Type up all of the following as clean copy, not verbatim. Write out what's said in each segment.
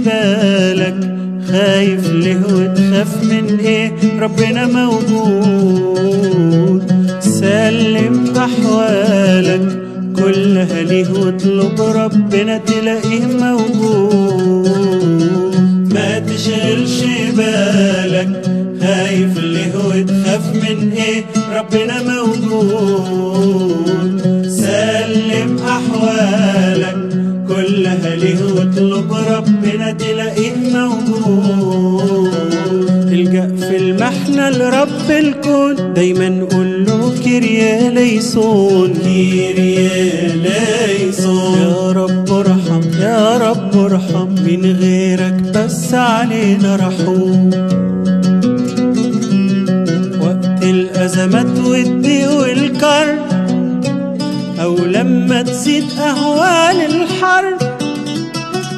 بالك؟ خايف ليه وتخاف من ايه؟ ربنا موجود. سلم أحوالك كلها ليه واطلب ربنا تلاقيه موجود. ما تشغلش بالك، خايف ليه وتخاف من ايه؟ ربنا موجود. سلم أحوالك كلها ليه واطلب ربنا تلاقيه موجود. الجأ في المحنة لرب الكون، دايما قول له كيريا ليسون كيريا ليسون. يا رب ارحم يا رب ارحم، من غيرك بس علينا رحوم. وقت الأزمات والضيق والكرب، أو لما تزيد أهوال الحرب،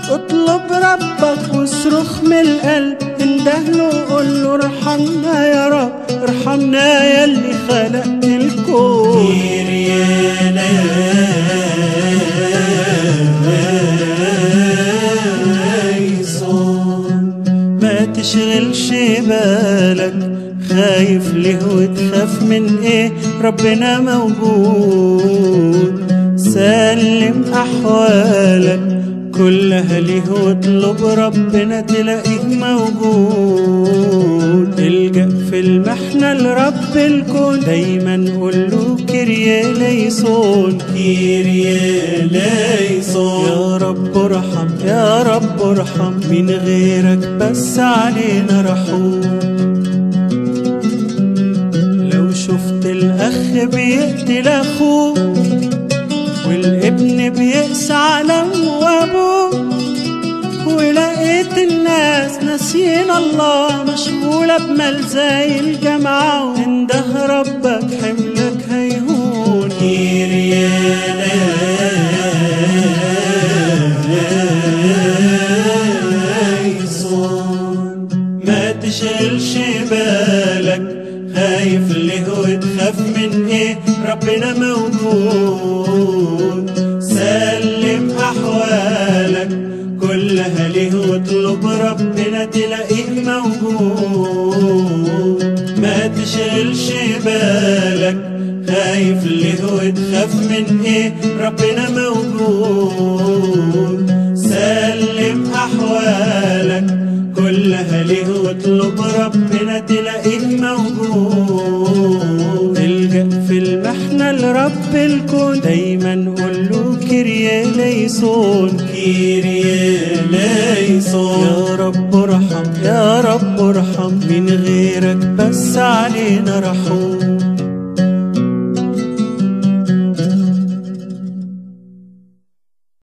اطلب ربك واصرخ من القلب، اندهله وقول له ارحمنا يا رب، ارحمنا يا اللي خلقت الكون. كيريا ليسون. ما تشغلش بالك، خايف ليه وتخاف من ايه؟ ربنا موجود. سلم أحوالك كلها ليه واطلب ربنا تلاقيه موجود. الجأ في المحنة لرب الكون، دايما قول له كيريا ليسون كيريا ليسون. يا رب ارحم يا رب ارحم، من غيرك بس علينا رحوم. لو شفت الأخ بيقتل أخوه، والابن بيقسى على أمه وأبوه، ولقيت الناس ناسين الله، مشغولة بمال زي الجامعة، وانده ربك حملك هيهون. كيريا ليسون. ما تشغلش بالك، خايف ليه وتخاف من ايه؟ ربنا موجود. سلم أحوالك كلها ليه واطلب ربنا تلاقيه موجود. ما تشغلش بالك، خايف ليه وتخاف من ايه؟ ربنا موجود. سلم أحوالك كلها ليه واطلب ربنا تلاقيه موجود. الجأ في المحنة لرب الكون، دايما قول له كيريا ليسون كيريا ليسون. يا رب ارحم يا رب ارحم، من غيرك بس علينا رحوم.